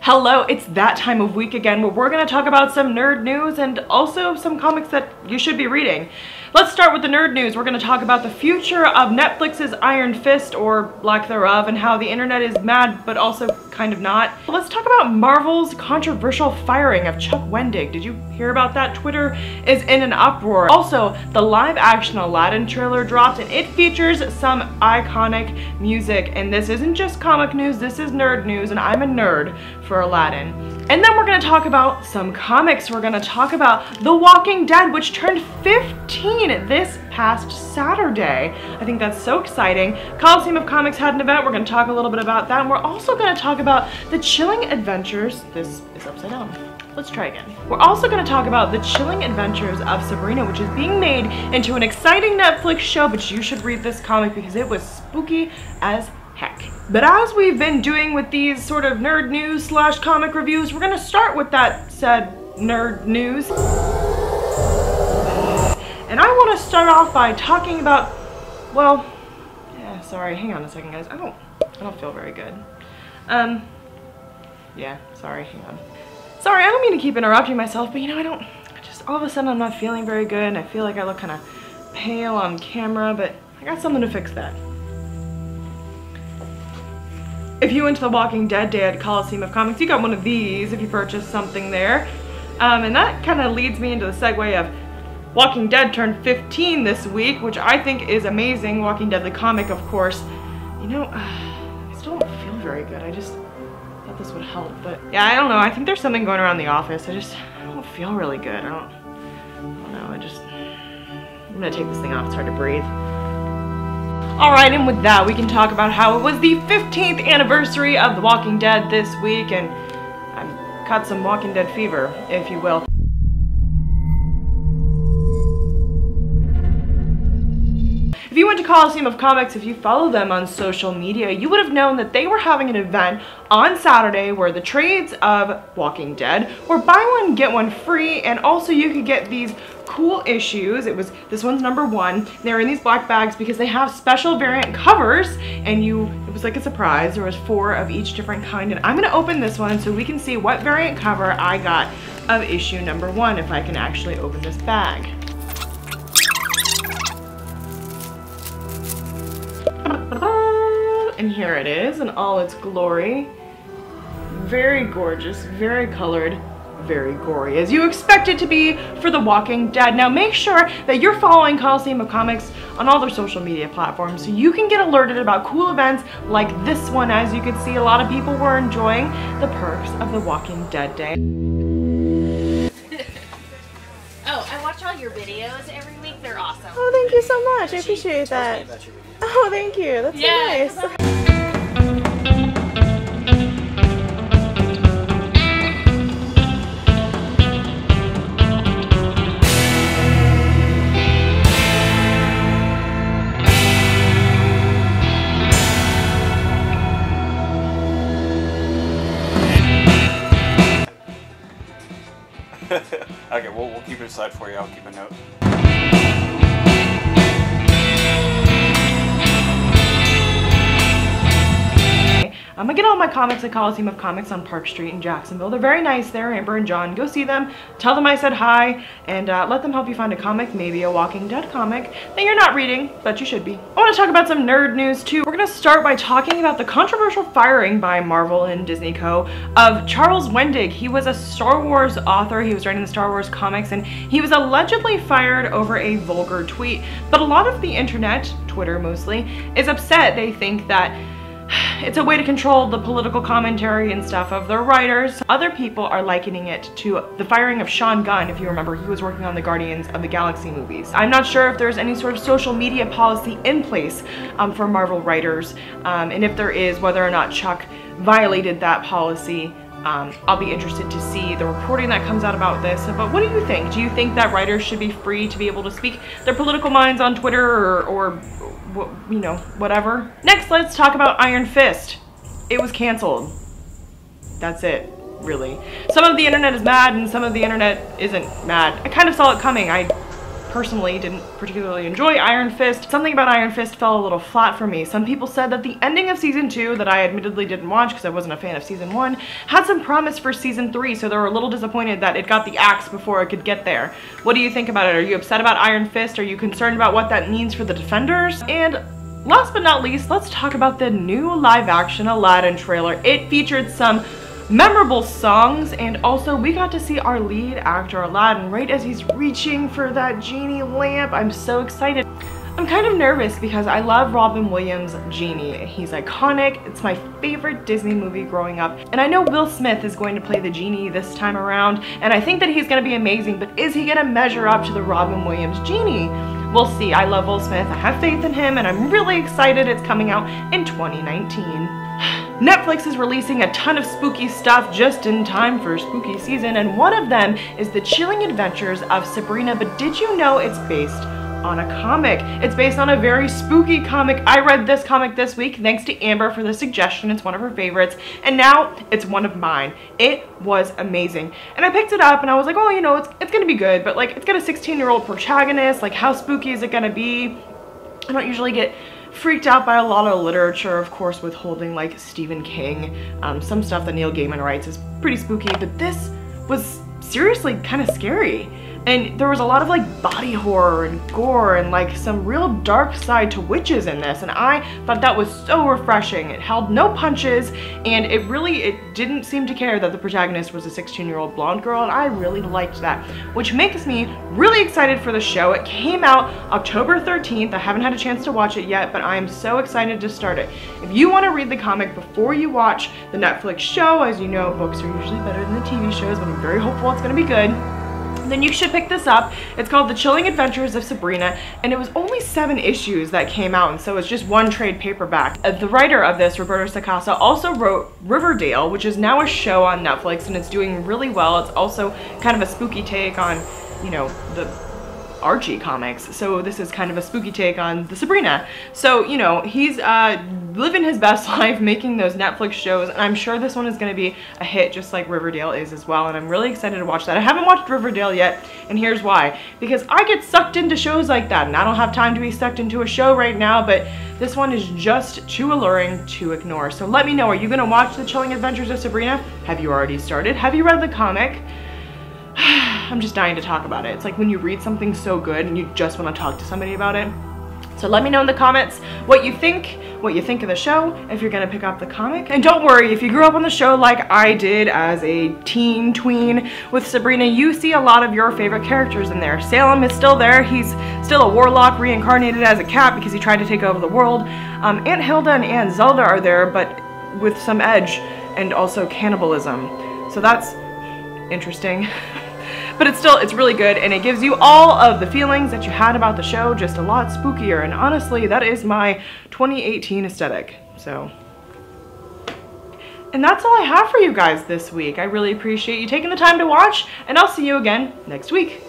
Hello, it's that time of week again where we're going to talk about some nerd news and also some comics that you should be reading. Let's start with the nerd news. We're going to talk about the future of Netflix's Iron Fist, or lack thereof, and how the internet is mad but also kind of not. Let's talk about Marvel's controversial firing of Chuck Wendig. Did you hear about that? Twitter is in an uproar. Also, the live-action Aladdin trailer dropped and it features some iconic music. And this isn't just comic news, this is nerd news, and I'm a nerd for Aladdin. And then we're going to talk about some comics. We're going to talk about The Walking Dead, which turned 15 this past Saturday. I think that's so exciting. Coliseum of Comics had an event. We're going to talk a little bit about that. And we're also going to talk about the Chilling Adventures. This is upside down. Let's try again. We're also going to talk about the Chilling Adventures of Sabrina, which is being made into an exciting Netflix show, but you should read this comic because it was spooky as heck. But as we've been doing with these sort of nerd news slash comic reviews, we're going to start with that said nerd news. And I want to start off by talking about, well, yeah, sorry, hang on a second guys. I don't feel very good. Yeah, sorry, hang on. Sorry, I don't mean to keep interrupting myself, but you know, all of a sudden I'm not feeling very good and I feel like I look kind of pale on camera, but I got something to fix that. If you went to the Walking Dead day at Coliseum of Comics, you got one of these if you purchased something there. And that kind of leads me into the segue of Walking Dead turned 15 this week, which I think is amazing. Walking Dead the comic, of course. You know, I still don't feel very good. I just thought this would help, but yeah, I don't know. I think there's something going around the office. I don't feel really good. I don't know. I'm gonna take this thing off. It's hard to breathe. Alright, and with that, we can talk about how it was the 15th anniversary of The Walking Dead this week, and I've caught some Walking Dead fever, if you will. If you went to Coliseum of Comics, if you follow them on social media, you would have known that they were having an event on Saturday where the trades of Walking Dead were buy one, get one free, and also you could get these cool issues. This one's #1. They're in these black bags because they have special variant covers, and it was like a surprise. There was 4 of each different kind, and I'm gonna open this one so we can see what variant cover I got of issue #1, if I can actually open this bag. And here it is in all its glory. Very gorgeous, very colored, very gory, as you expect it to be for The Walking Dead. Now make sure that you're following Coliseum of Comics on all their social media platforms so you can get alerted about cool events like this one. As you can see, a lot of people were enjoying the perks of The Walking Dead Day. Oh, I watch all your videos every week. They're awesome. Oh, thank you so much. I appreciate that. Oh, thank you. That's so nice. Okay, we'll keep it aside for you. I'll keep a note. I'm gonna get all my comics at Coliseum of Comics on Park Street in Jacksonville. They're very nice there, Amber and John. Go see them, tell them I said hi, and let them help you find a comic, maybe a Walking Dead comic that you're not reading, but you should be. I want to talk about some nerd news too. We're gonna start by talking about the controversial firing by Marvel and Disney Co. of Charles Wendig. He was a Star Wars author. He was writing the Star Wars comics, and he was allegedly fired over a vulgar tweet. But a lot of the internet, Twitter mostly, is upset. They think that it's a way to control the political commentary and stuff of their writers. Other people are likening it to the firing of Sean Gunn. If you remember, he was working on the Guardians of the Galaxy movies. I'm not sure if there's any sort of social media policy in place for Marvel writers, and if there is, whether or not Chuck violated that policy. I'll be interested to see the reporting that comes out about this. But what do you think? Do you think that writers should be free to be able to speak their political minds on Twitter or you know, whatever? Next, let's talk about Iron Fist. It was canceled. That's it, really. Some of the internet is mad and some of the internet isn't mad. I kind of saw it coming. I personally didn't particularly enjoy Iron Fist. Something about Iron Fist fell a little flat for me. Some people said that the ending of season 2, that I admittedly didn't watch because I wasn't a fan of season 1, had some promise for season 3, so they were a little disappointed that it got the axe before it could get there. What do you think about it? Are you upset about Iron Fist? Are you concerned about what that means for the Defenders? And last but not least, let's talk about the new live-action Aladdin trailer. It featured some memorable songs, and also we got to see our lead actor Aladdin right as he's reaching for that genie lamp. I'm so excited. I'm kind of nervous because I love Robin Williams' Genie. He's iconic, it's my favorite Disney movie growing up, and I know Will Smith is going to play the Genie this time around, and I think that he's going to be amazing, but is he going to measure up to the Robin Williams Genie? We'll see. I love Will Smith, I have faith in him, and I'm really excited it's coming out in 2019. Netflix is releasing a ton of spooky stuff just in time for spooky season, and one of them is the Chilling Adventures of Sabrina, but did you know it's based on a comic? It's based on a very spooky comic. I read this comic this week thanks to Amber for the suggestion. It's one of her favorites, and now it's one of mine. It was amazing, and I picked it up and I was like, oh, you know, it's gonna be good, but like, it's got a 16-year-old protagonist. Like, how spooky is it gonna be? I don't usually get freaked out by a lot of literature, of course, withholding like Stephen King. Some stuff that Neil Gaiman writes is pretty spooky, but this was seriously kind of scary. And there was a lot of like body horror and gore and like some real dark side to witches in this, and I thought that was so refreshing. It held no punches, and it didn't seem to care that the protagonist was a 16-year-old blonde girl, and I really liked that, which makes me really excited for the show. It came out October 13th. I haven't had a chance to watch it yet, but I am so excited to start it. If you want to read the comic before you watch the Netflix show, as you know, books are usually better than the TV shows, but I'm very hopeful it's going to be good, then you should pick this up. It's called The Chilling Adventures of Sabrina, and it was only 7 issues that came out, and so it's just one trade paperback. The writer of this, Roberto Sacasa, also wrote Riverdale, which is now a show on Netflix, and it's doing really well. It's also kind of a spooky take on, you know, the Archie comics, so this is kind of a spooky take on the Sabrina. So, you know, he's living his best life making those Netflix shows, and I'm sure this one is going to be a hit just like Riverdale is as well, and I'm really excited to watch that. I haven't watched Riverdale yet, and here's why. Because I get sucked into shows like that, and I don't have time to be sucked into a show right now, but this one is just too alluring to ignore. So let me know, are you going to watch The Chilling Adventures of Sabrina? Have you already started? Have you read the comic? I'm just dying to talk about it. It's like when you read something so good and you just want to talk to somebody about it. So let me know in the comments what you think of the show, if you're gonna pick up the comic. And don't worry, if you grew up on the show like I did as a tween with Sabrina, you see a lot of your favorite characters in there. Salem is still there. He's still a warlock reincarnated as a cat because he tried to take over the world. Aunt Hilda and Aunt Zelda are there, but with some edge and also cannibalism. So that's interesting. But it's really good, and it gives you all of the feelings that you had about the show, just a lot spookier, and honestly, that is my 2018 aesthetic, so. And that's all I have for you guys this week. I really appreciate you taking the time to watch, and I'll see you again next week.